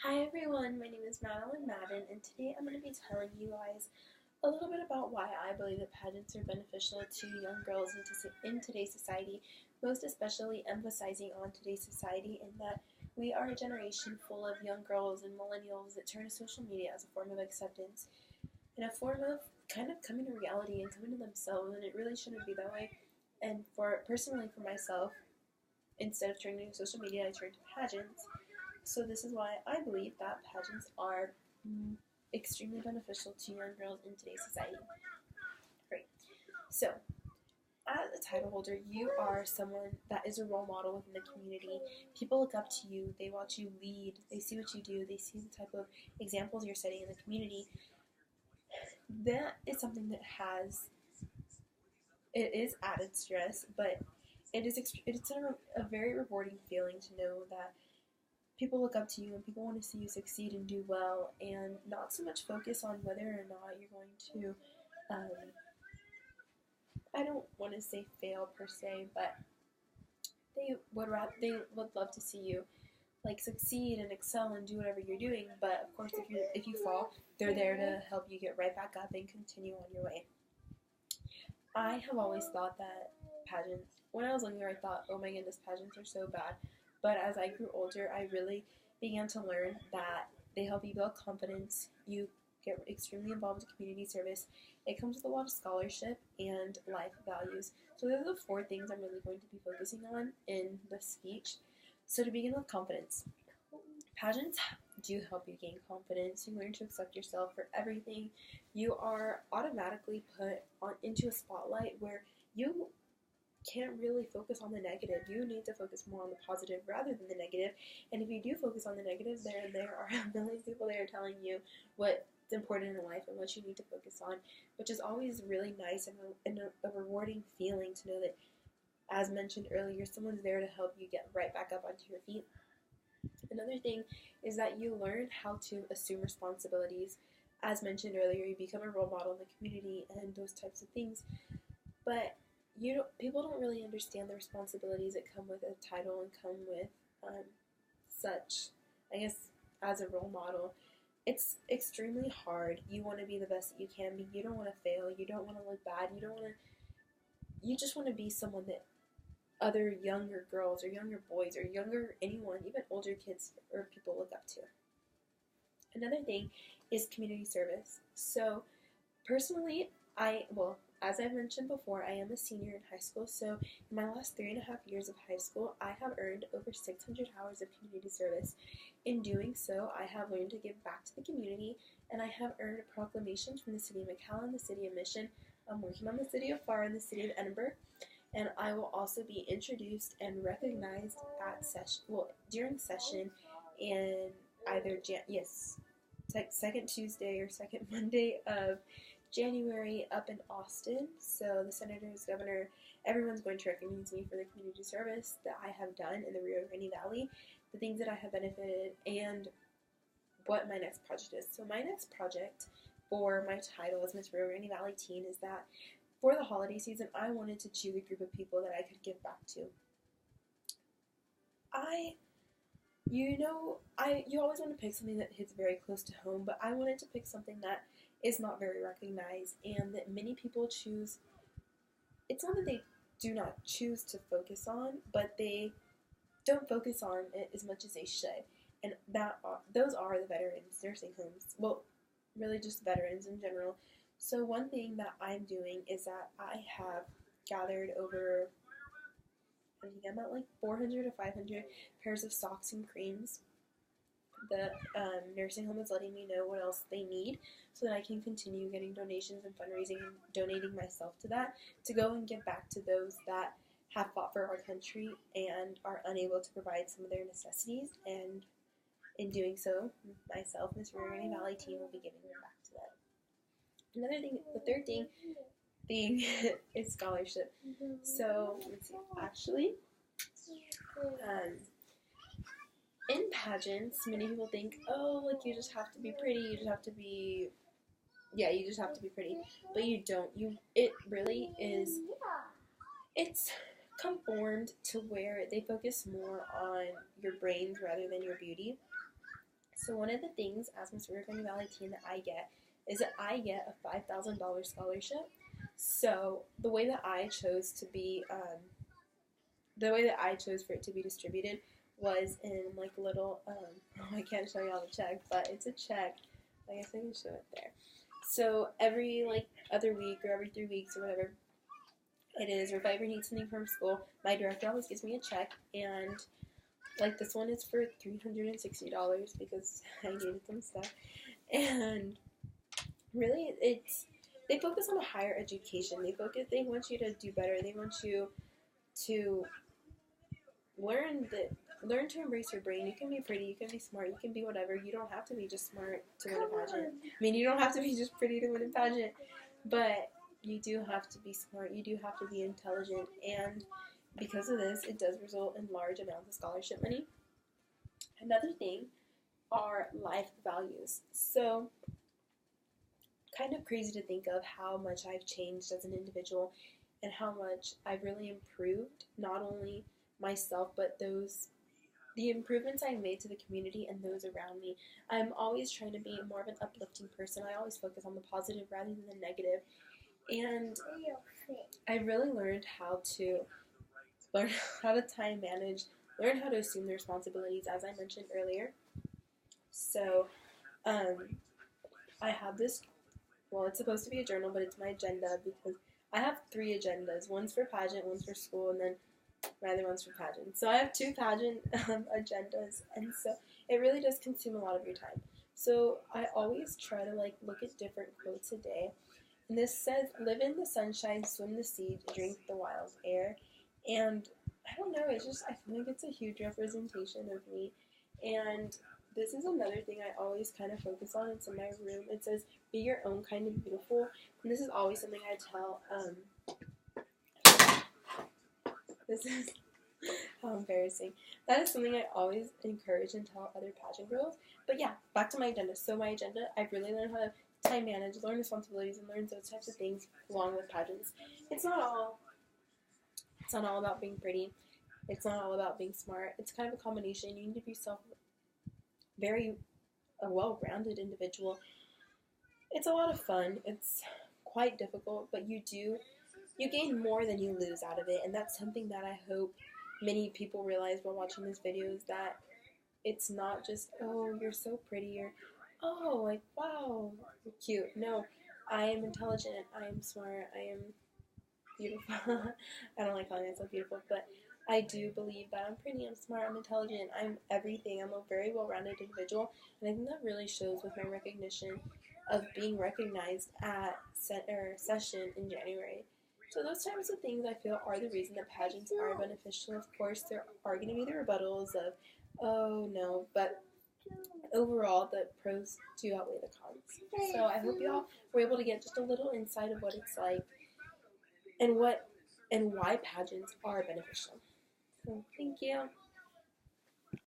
Hi everyone, my name is Madeline Madden, and today I'm going to be telling you guys a little bit about why I believe that pageants are beneficial to young girls in today's society, most especially emphasizing on today's society in that we are a generation full of young girls and millennials that turn to social media as a form of acceptance and a form of kind of coming to reality and coming to themselves, and it really shouldn't be that way. And personally for myself, instead of turning to social media, I turned to pageants. So this is why I believe that pageants are extremely beneficial to young girls in today's society. Great. So, as a title holder, you are someone that is a role model within the community. People look up to you. They watch you lead. They see what you do. They see the type of examples you're setting in the community. That is something that it is added stress, but it's a very rewarding feeling to know that people look up to you and people want to see you succeed and do well, and not so much focus on whether or not you're going to I don't want to say fail per se, but they would love to see you like succeed and excel and do whatever you're doing. But of course, if you fall, they're there to help you get right back up and continue on your way. I have always thought that pageants, when I was younger, I thought, oh my goodness, pageants are so bad. But as I grew older, I really began to learn that they help you build confidence. You get extremely involved with community service. It comes with a lot of scholarship and life values. So those are the four things I'm really going to be focusing on in the speech. So to begin with confidence, pageants do help you gain confidence. You learn to accept yourself for everything. You are automatically put into a spotlight where you can't really focus on the negative. You need to focus more on the positive rather than the negative. And if you do focus on the negative, there are a million people there telling you what's important in life and what you need to focus on, which is always really nice and a rewarding feeling to know that, as mentioned earlier, someone's there to help you get right back up onto your feet. Another thing is that you learn how to assume responsibilities. As mentioned earlier, you become a role model in the community and those types of things. But people don't really understand the responsibilities that come with a title and come with such, I guess, as a role model. It's extremely hard. You want to be the best that you can be. You don't want to fail. You don't want to look bad. You just want to be someone that other younger girls or younger boys or younger anyone, even older kids or people look up to. Another thing is community service. So personally, as I've mentioned before, I am a senior in high school, so in my last 3.5 years of high school, I have earned over 600 hours of community service. In doing so, I have learned to give back to the community, and I have earned proclamations from the City of McAllen, the City of Mission. I'm working on the City of Farr and the City of Edinburgh, and I will also be introduced and recognized during session in either second Tuesday or second Monday of January up in Austin. So the senators, governor, everyone's going to recognize me for the community service that I have done in the Rio Grande Valley, the things that I have benefited, and what my next project is. So my next project for my title as Miss Rio Grande Valley Teen is that for the holiday season, I wanted to choose a group of people that I could give back to. You always want to pick something that hits very close to home, but I wanted to pick something that is not very recognized and that many people choose. It's not that they do not choose to focus on, but they don't focus on it as much as they should. And those are the veterans nursing homes. Well, really just veterans in general. So one thing that I'm doing is that I have gathered over, I think I'm at like 400 to 500 pairs of socks and creams. The nursing home is letting me know what else they need so that I can continue getting donations and fundraising and donating myself to that to go and give back to those that have fought for our country and are unable to provide some of their necessities. And in doing so, myself, Miss Rio Grande Valley Team, will be giving them back to them. Another thing, the third thing being is scholarship. So, let's see, actually, in pageants, many people think, oh, like you just have to be pretty, you just have to be pretty, but you don't. It really is, it's conformed to where they focus more on your brains rather than your beauty. So one of the things as Miss River County Valley teen that I get is that I get a $5,000 scholarship. So the way that I chose for it to be distributed was in like little, I can't show you all the check, but it's a check. I guess I can show it there. So every like other week or every 3 weeks or whatever it is, or if I ever need something from school, my director always gives me a check, and like this one is for $360 because I needed some stuff. And really, they focus on a higher education. They want you to do better. They want you to learn to embrace your brain. You can be pretty, you can be smart, you can be whatever. You don't have to be just smart to win a pageant. I mean, you don't have to be just pretty to win a pageant, but you do have to be smart. You do have to be intelligent, and because of this, it does result in large amounts of scholarship money. Another thing are life values. So, kind of crazy to think of how much I've changed as an individual and how much I've really improved, not only myself, but the improvements I made to the community and those around me. I'm always trying to be more of an uplifting person. I always focus on the positive rather than the negative. And I really learned how to time manage, learn how to assume the responsibilities, as I mentioned earlier. So, I have this, well, it's supposed to be a journal, but it's my agenda because I have 3 agendas. One's for pageant, one's for school, and then my other one's for pageant. So I have 2 pageant agendas, and so it really does consume a lot of your time. So I always try to like look at different quotes a day. And this says, live in the sunshine, swim the sea, drink the wild air. And I don't know, I feel like it's a huge representation of me. And this is another thing I always kind of focus on. It's in my room. It says, be your own kind of beautiful. And this is always something I tell, this is, how embarrassing. That is something I always encourage and tell other pageant girls. But yeah, back to my agenda. So my agenda, I've really learned how to time manage, learn responsibilities, and learn those types of things along with pageants. It's not all about being pretty. It's not all about being smart. It's kind of a combination. You need to be a well-rounded individual. It's a lot of fun. It's quite difficult, but you gain more than you lose out of it, and that's something that I hope many people realize while watching this video, is that it's not just, oh, you're so pretty, or oh, like, wow, you're cute. No, I am intelligent, I am smart, I am beautiful. I don't like calling myself beautiful, but I do believe that I'm pretty, I'm smart, I'm intelligent, I'm everything. I'm a very well-rounded individual, and I think that really shows with my recognition of being recognized at session in January. So those types of things I feel are the reason that pageants are beneficial. Of course, there are going to be the rebuttals of, oh no, but overall the pros do outweigh the cons. So I hope y'all were able to get just a little insight of what it's like and why pageants are beneficial. So thank you.